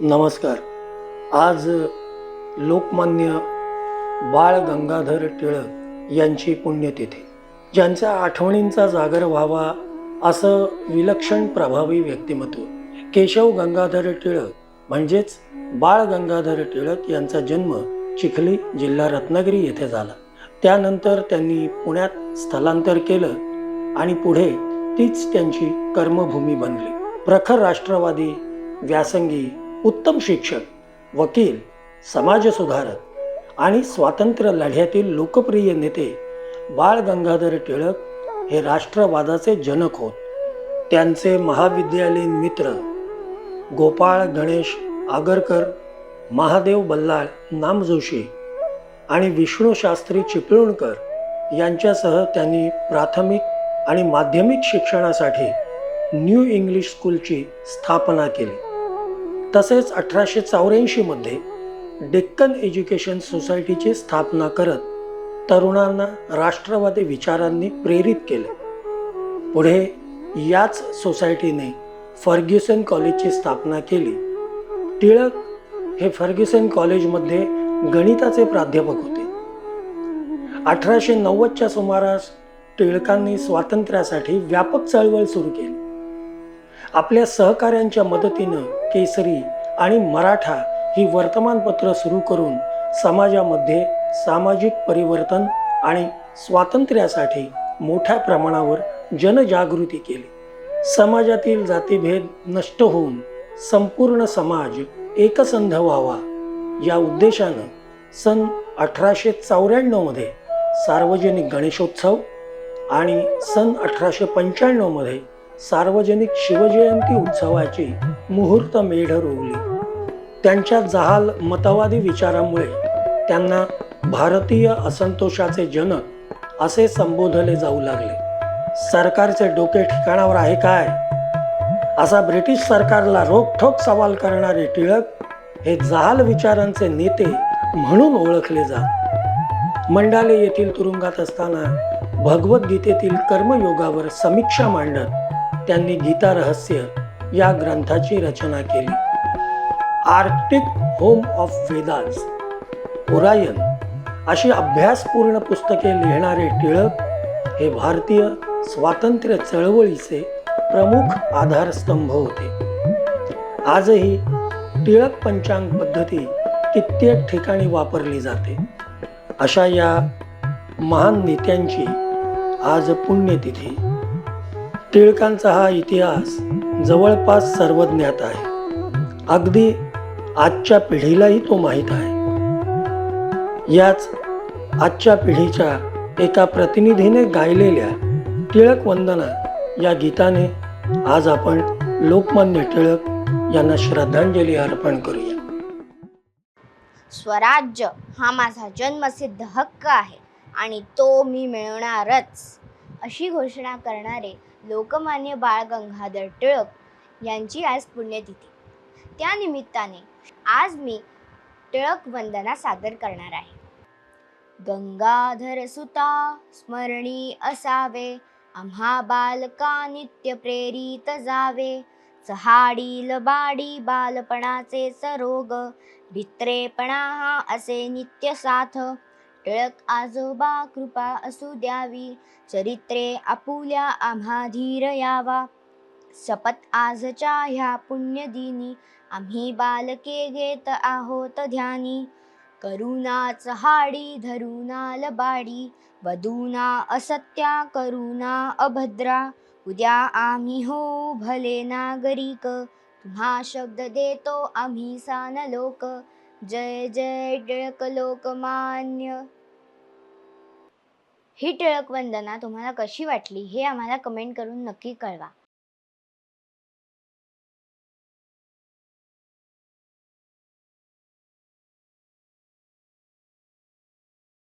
नमस्कार. आज लोकमान्य बाळ गंगाधर टिळक यांची पुण्यतिथी. ज्यांच्या आठवणींचा जागर व्हावा असं विलक्षण प्रभावी व्यक्तिमत्व केशव गंगाधर टिळक म्हणजेच बाळ गंगाधर टिळक यांचा जन्म चिखली जिल्हा रत्नागिरी येथे झाला. त्यानंतर त्यांनी पुण्यात स्थलांतर केलं आणि पुढे तीच त्यांची कर्मभूमी बनली. प्रखर राष्ट्रवादी, व्यासंगी, उत्तम शिक्षक, वकील, समाजसुधारक आणि स्वातंत्र्य लढ्यातील लोकप्रिय नेते बाळ गंगाधर टिळक हे राष्ट्रवादाचे जनक होत. त्यांचे महाविद्यालयीन मित्र गोपाळ गणेश आगरकर, महादेव बल्लाळ नामजोशी आणि विष्णू शास्त्री चिपळूणकर यांच्यासह त्यांनी प्राथमिक आणि माध्यमिक शिक्षणासाठी न्यू इंग्लिश स्कूलची स्थापना केली. तसेच 1884 मध्ये डेक्कन एज्युकेशन सोसायटीची स्थापना करत तरुणांना राष्ट्रवादी विचारांनी प्रेरित केले. पुढे याच सोसायटीने फर्ग्युसन कॉलेजची स्थापना केली. टिळक हे फर्ग्युसन कॉलेजमध्ये गणिताचे प्राध्यापक होते. 1890च्या सुमारास टिळकांनी स्वातंत्र्यासाठी व्यापक चळवळ सुरू केली. आपल्या सहकाऱ्यांच्या मदतीनं केसरी आणि मराठा ही वर्तमानपत्र सुरू करून समाजामध्ये सामाजिक परिवर्तन आणि स्वातंत्र्यासाठी मोठ्या प्रमाणावर जनजागृती केली. समाजातील जातीभेद नष्ट होऊन संपूर्ण समाज एकसंध व्हावा या उद्देशानं सन 1894 मध्ये सार्वजनिक गणेशोत्सव आणि सन 1895 मध्ये सार्वजनिक शिवजयंती उत्सवाची मुहूर्त मेढ रोवली. त्यांच्या जहाल मतवादी विचारामुळे त्यांना भारतीय असंतोषाचे जनक असे संबोधले जाऊ लागले. सरकारचे डोके ठिकाणावर आहे काय असा ब्रिटिश सरकारला रोखठोक सवाल करणारे टिळक हे जहाल विचारांचे नेते म्हणून ओळखले जात. मंडाले येथील तुरुंगात असताना भगवद्गीतेतील कर्मयोगावर समीक्षा मांडत त्यांनी गीता रहस्य या ग्रंथाची रचना केली. Arctic home of Vedas, Orion अशी अभ्यासपूर्ण पुस्तके लिहिणारे टिळक हे भारतीय स्वातंत्र्य चळवळीचे प्रमुख आधारस्तंभ होते. आजही टिळक पंचांग पद्धती कित्येक ठिकाणी वापरली जाते. अशा या महान नेत्यांची आज पुण्यतिथी. टिळकांचा हा इतिहास जवळपास सर्वज्ञात आहे. अगदी आजच्या पिढीलाही तो माहीत आहे. याच आजच्या पिढीच्या एका प्रतिनिधीने गायलेल्या टिळक वंदना या गीताने आज आपण लोकमान्य टिळक यांना श्रद्धांजली अर्पण करूया. स्वराज्य हा माझा जन्मसिद्ध हक्क आहे आणि तो मी मिळवणारच, अशी घोषणा करणारे लोकमान्य बाळ गंगाधर टिळक यांची आज पुण्यतिथी. त्या निमित्ताने आज मी टिळक वंदना सादर करणार आहे. गंगाधर सुता स्मरणी असावे, आम्हा बालका नित्य प्रेरित जावे. चहाडी लबाडी बालपणाचे सरोग, भित्रेपणा हा असे नित्य साथ. टिळक आजोबा कृपा असू द्यावी, चरित्रे आपुल्या आम्हा धीर यावा. शपथ आजच्या ह्या पुण्यदिनी, आम्ही बालके घेत आहोत ध्यानी. करुणा चहाडी धरुणा लबाडी, वधूना असत्या करुणा अभद्रा. उद्या आम्ही हो भले नागरिक, तुम्हा शब्द देतो आम्ही सान लोक. जय जय टिळक लोकमान्य. ही टिळक वंदना तुम्हाला कशी वाटली हे आम्हाला कमेंट करून नक्की कळवा.